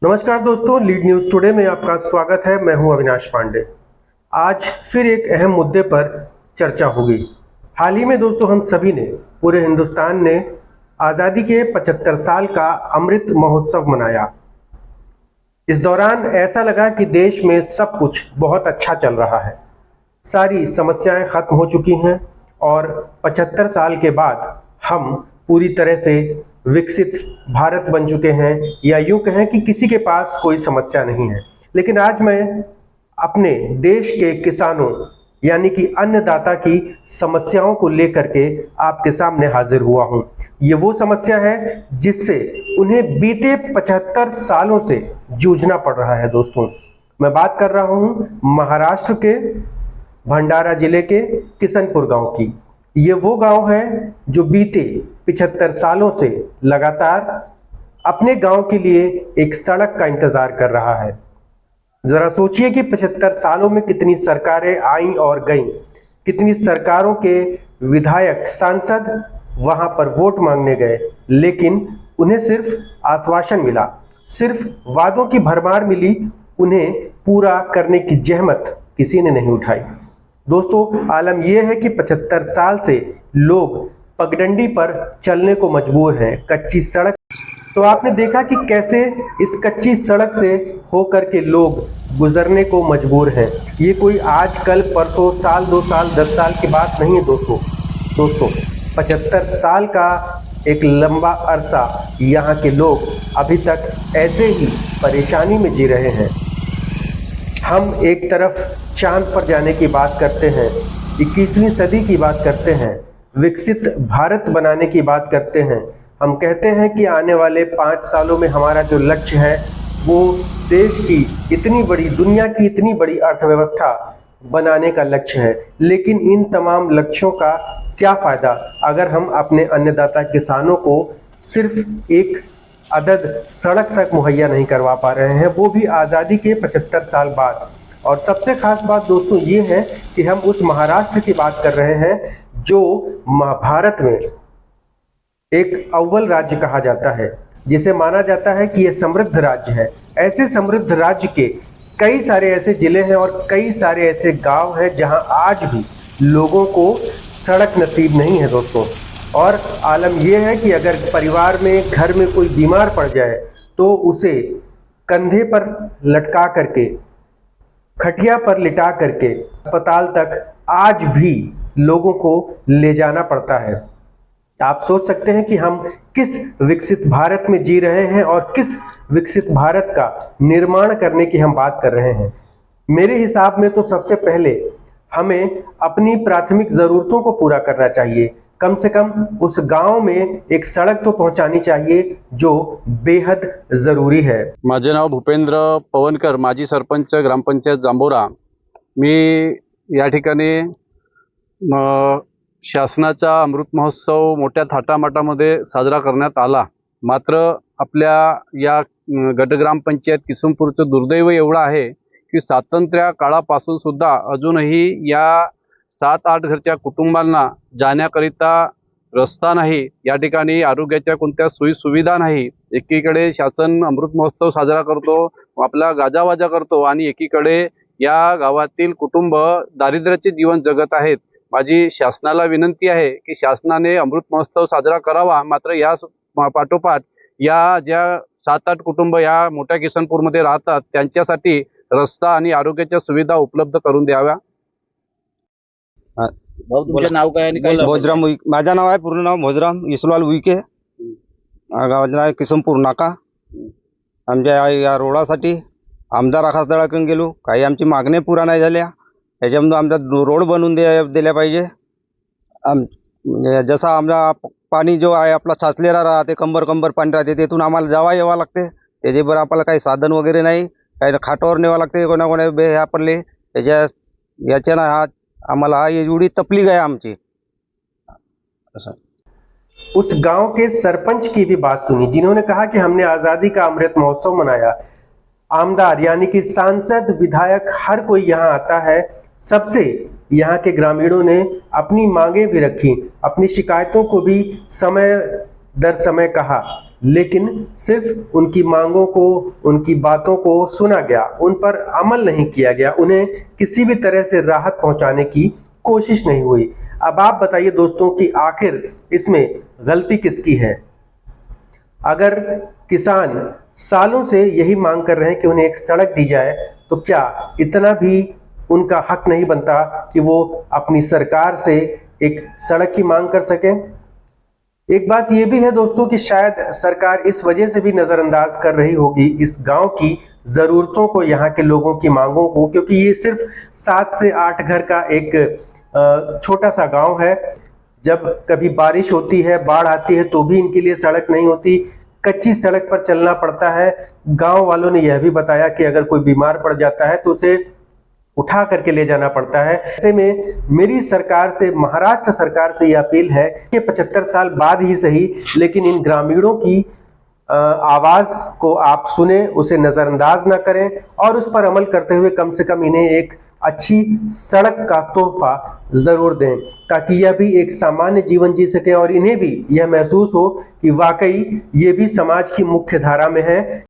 नमस्कार दोस्तों, lead news today में आपका स्वागत है। मैं हूं अविनाश पांडे। आज फिर एक अहम मुद्दे पर चर्चा होगी। हाल ही में दोस्तों हम सभी ने, पूरे हिंदुस्तान ने आज़ादी के 75 साल का अमृत महोत्सव मनाया। इस दौरान ऐसा लगा कि देश में सब कुछ बहुत अच्छा चल रहा है, सारी समस्याएं खत्म हो चुकी हैं और 75 साल के बाद हम पूरी तरह से विकसित भारत बन चुके हैं, या यूं कहें कि किसी के पास कोई समस्या नहीं है। लेकिन आज मैं अपने देश के किसानों यानी कि अन्नदाता की समस्याओं को लेकर के आपके सामने हाजिर हुआ हूं। ये वो समस्या है जिससे उन्हें बीते 75 सालों से जूझना पड़ रहा है। दोस्तों, मैं बात कर रहा हूं महाराष्ट्र के भंडारा जिले के किशनपुर गांव की। ये वो गांव है जो बीते 75 सालों से लगातार अपने गांव के लिए एक सड़क का इंतजार कर रहा है। जरा सोचिए कि 75 सालों में कितनी सरकारें आईं और गईं, कितनी सरकारों के विधायक सांसद वहां पर वोट मांगने गए, लेकिन उन्हें सिर्फ आश्वासन मिला, सिर्फ वादों की भरमार मिली, उन्हें पूरा करने की जहमत किसी ने नहीं उठाई। दोस्तों, आलम यह है कि 75 साल से लोग पगडंडी पर चलने को मजबूर हैं, कच्ची सड़क। तो आपने देखा कि कैसे इस कच्ची सड़क से होकर के लोग गुजरने को मजबूर हैं। ये कोई आज कल परसों, साल 2 साल 10 साल की बात नहीं है दोस्तों 75 साल का एक लंबा अरसा यहाँ के लोग अभी तक ऐसे ही परेशानी में जी रहे हैं। हम एक तरफ चांद पर जाने की बात करते हैं, 21वीं सदी की बात करते हैं, विकसित भारत बनाने की बात करते हैं। हम कहते हैं कि आने वाले 5 सालों में हमारा जो लक्ष्य है वो देश की इतनी बड़ी, दुनिया की इतनी बड़ी अर्थव्यवस्था बनाने का लक्ष्य है। लेकिन इन तमाम लक्ष्यों का क्या फ़ायदा अगर हम अपने अन्नदाता किसानों को सिर्फ एक अदद सड़क तक मुहैया नहीं करवा पा रहे हैं, वो भी आज़ादी के 75 साल बाद। और सबसे खास बात दोस्तों ये है कि हम उस महाराष्ट्र की बात कर रहे हैं जो भारत में एक अव्वल राज्य कहा जाता है, जिसे माना जाता है कि यह समृद्ध राज्य है। ऐसे समृद्ध राज्य के कई सारे ऐसे जिले हैं और कई सारे ऐसे गांव हैं जहां आज भी लोगों को सड़क नसीब नहीं है दोस्तों। और आलम यह है कि अगर परिवार में, घर में कोई बीमार पड़ जाए तो उसे कंधे पर लटका करके, खटिया पर लिटा करके अस्पताल तक आज भी लोगों को ले जाना पड़ता है। आप सोच सकते हैं कि हम किस विकसित भारत में जी रहे हैं और किस विकसित भारत का निर्माण करने की हम बात कर रहे हैं। मेरे हिसाब में तो सबसे पहले हमें अपनी प्राथमिक ज़रूरतों को पूरा करना चाहिए। कम से कम उस गांव में एक सड़क तो पहुंचानी चाहिए जो बेहद ज़रूरी है। माझे नाव भूपेंद्र पवनकर, माजी सरपंच, ग्रामपंचायत जांभोरा। मी या ठिकाणी शासनाचा अमृत महोत्सव मोठ्या थाटामाटामध्ये साजरा करण्यात आला। मात्र आपल्या या गटग्रामपंचायत किशनपूरचं दुर्दैव एवढं आहे की स्वातंत्र्य काळापासून सुद्धा अजूनही या 7-8 घरच्या कुटुंबांना जाण्याकरिता रस्ता नाही, या ठिकाणी आरोग्याच्या कोणत्या सोयी सुविधा नाही। एकीकडे शासन अमृत महोत्सव साजरा करतो, आपला गाजावाजा करतो आणि एकीकडे या गावातील कुटुंब दारिद्र्याचे जीवन जगत आहेत। माझी शासनाला विनंती आहे की शासनाने अमृत महोत्सव साजरा करावा, मात्र या पाठोपाठ या ज्या 7-8 कुटुंब या मोठ्या किशनपूरमध्ये राहतात त्यांच्यासाठी रस्ता आणि आरोग्याच्या सुविधा उपलब्ध करून द्याव्या। भाऊ, तुमचं नाव काय आणि काय? भोजराम उईके, माझं नाव आहे, पूर्ण नाव भोजराम यशवलाल उईके, गावाचं नाव किशनपूर नाका। आमच्या या रोडासाठी आमदार खासदाराकडे गेलो, काही आमची मागण्या पुरा नाही झाल्या। त्याच्यामुळे आमचा रोड बनवून दिल्या पाहिजे। जसा आमचा पाणी जो आहे आपला साचलेला राहते, कंबर पाणी राहते, तिथून आम्हाला यावं लागते। त्याच्यावर आपल्याला काही साधन वगैरे नाही, काही खाटावर न्यावं लागते, कोणा ह्या पडले याच्यानं हा आम्हाला एवढी तकलीफ है आमची। उस गांव के सरपंच की भी बात सुनी, जिन्होंने कहा कि हमने आजादी का अमृत महोत्सव मनाया। आमदार यानी कि सांसद, विधायक, हर कोई यहाँ आता है। सबसे यहाँ के ग्रामीणों ने अपनी मांगे भी रखी, अपनी शिकायतों को भी समय दर समय कहा। लेकिन सिर्फ उनकी मांगों को, उनकी बातों को सुना गया, उन पर अमल नहीं किया गया, उन्हें किसी भी तरह से राहत पहुंचाने की कोशिश नहीं हुई। अब आप बताइए दोस्तों कि आखिर इसमें गलती किसकी है? अगर किसान सालों से यही मांग कर रहे हैं कि उन्हें एक सड़क दी जाए, तो क्या इतना भी उनका हक नहीं बनता कि वो अपनी सरकार से एक सड़क की मांग कर सकें? एक बात यह भी है दोस्तों कि शायद सरकार इस वजह से भी नजरअंदाज कर रही होगी इस गांव की जरूरतों को, यहाँ के लोगों की मांगों को, क्योंकि ये सिर्फ 7 से 8 घर का एक छोटा सा गांव है। जब कभी बारिश होती है, बाढ़ आती है, तो भी इनके लिए सड़क नहीं होती, कच्ची सड़क पर चलना पड़ता है। गांव वालों ने यह भी बताया कि अगर कोई बीमार पड़ जाता है तो उसे उठा करके ले जाना पड़ता है। ऐसे में मेरी सरकार से, महाराष्ट्र सरकार से यह अपील है कि 75 साल बाद ही सही, लेकिन इन ग्रामीणों की आवाज को आप सुने, उसे नजरअंदाज ना करें और उस पर अमल करते हुए कम से कम इन्हें एक अच्छी सड़क का तोहफा जरूर दें, ताकि यह भी एक सामान्य जीवन जी सके और इन्हें भी यह महसूस हो कि वाकई ये भी समाज की मुख्य धारा में है।